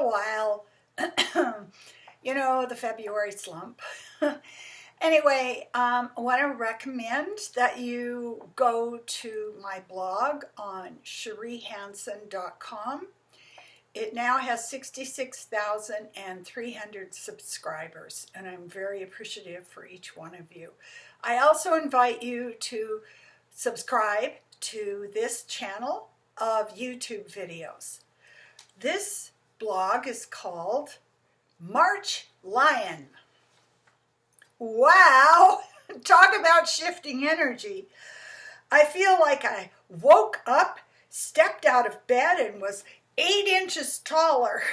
a while. The February slump. Anyway, I want to recommend that you go to my blog on cheriehansen.com. It now has 66,300 subscribers, and I'm very appreciative for each one of you. I also invite you to subscribe to this channel of YouTube videos. This blog is called March Lion. Wow! Talk about shifting energy. I feel like I woke up, stepped out of bed, and was 8 inches taller.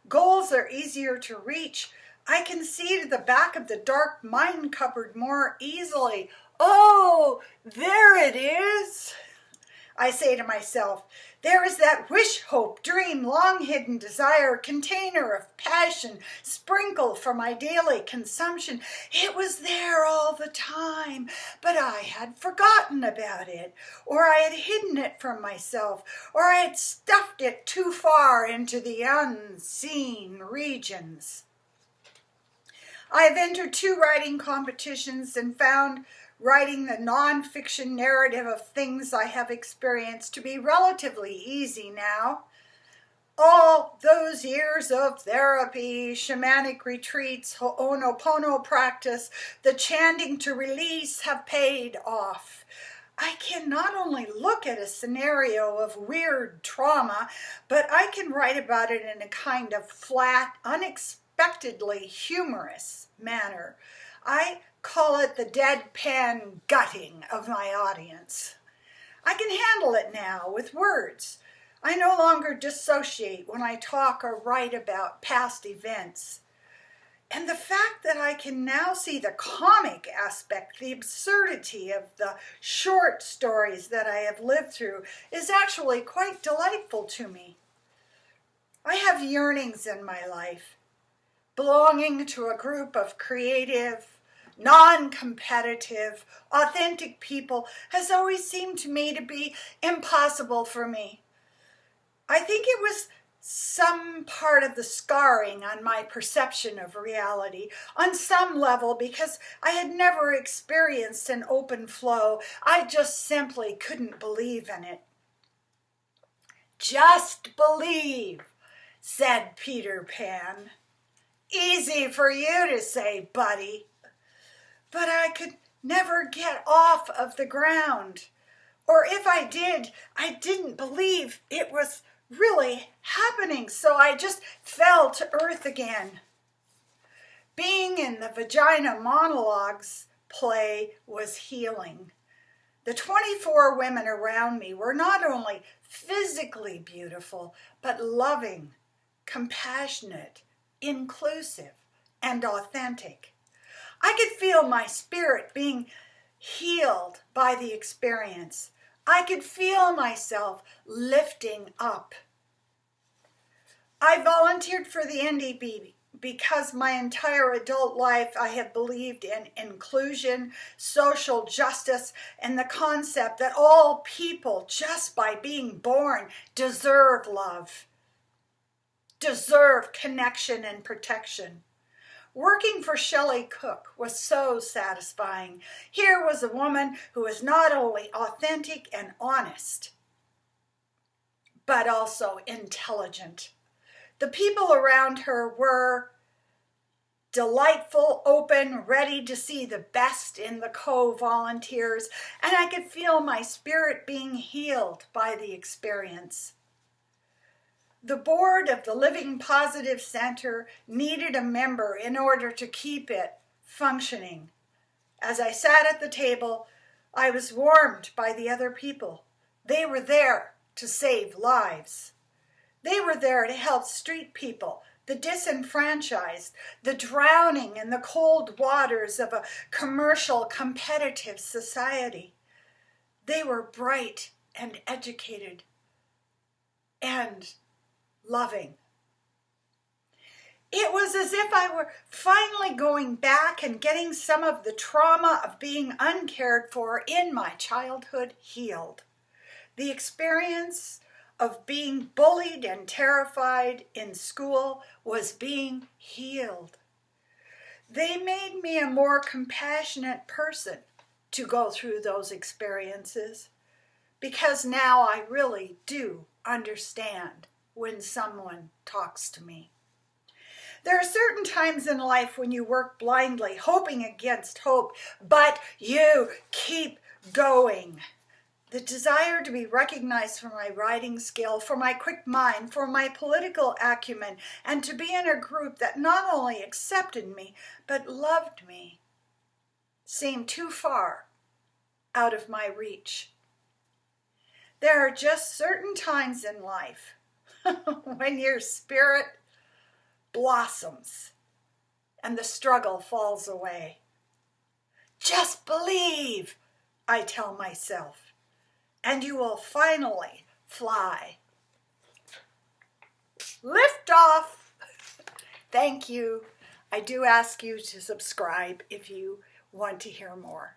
Goals are easier to reach. I can see to the back of the dark mine cupboard more easily. Oh, there it is. I say to myself, there is that wish, hope, dream, long-hidden desire, container of passion, sprinkle for my daily consumption. It was there all the time, but I had forgotten about it, or I had hidden it from myself, or I had stuffed it too far into the unseen regions. I have entered 2 writing competitions and found writing the non-fiction narrative of things I have experienced to be relatively easy now. All those years of therapy, shamanic retreats, Ho'onopono practice, the chanting to release have paid off. I can not only look at a scenario of weird trauma, but I can write about it in a kind of flat, unexpectedly humorous manner. I call it the deadpan gutting of my audience. I can handle it now with words. I no longer dissociate when I talk or write about past events. And the fact that I can now see the comic aspect, the absurdity of the short stories that I have lived through is actually quite delightful to me. I have yearnings in my life. Belonging to a group of creative, non-competitive, authentic people has always seemed to me to be impossible for me. I think it was some part of the scarring on my perception of reality, on some level, because I had never experienced an open flow. I just simply couldn't believe in it. Just believe, said Peter Pan. Easy for you to say, buddy. But I could never get off of the ground. Or if I did, I didn't believe it was really happening, so I just fell to earth again. Being in the Vagina Monologues play was healing. The 24 women around me were not only physically beautiful, but loving, compassionate, inclusive, and authentic. I could feel my spirit being healed by the experience. I could feel myself lifting up. I volunteered for the NDP because my entire adult life I have believed in inclusion, social justice, and the concept that all people, just by being born, deserve love, deserve connection and protection. Working for Shelley Cook was so satisfying. Here was a woman who was not only authentic and honest, but also intelligent. The people around her were delightful, open, ready to see the best in the co-volunteers, and I could feel my spirit being healed by the experience. The board of the Living Positive Center needed a member in order to keep it functioning. As I sat at the table, I was warmed by the other people. They were there to save lives. They were there to help street people, the disenfranchised, the drowning in the cold waters of a commercial, competitive society. They were bright and educated and loving. It was as if I were finally going back and getting some of the trauma of being uncared for in my childhood healed. The experience of being bullied and terrified in school was being healed. They made me a more compassionate person to go through those experiences, because now I really do understand when someone talks to me. There are certain times in life when you work blindly, hoping against hope, but you keep going. The desire to be recognized for my writing skill, for my quick mind, for my political acumen, and to be in a group that not only accepted me, but loved me, seemed too far out of my reach. There are just certain times in life when your spirit blossoms and the struggle falls away. Just believe, I tell myself, and you will finally fly. Lift off. Thank you. I do ask you to subscribe if you want to hear more.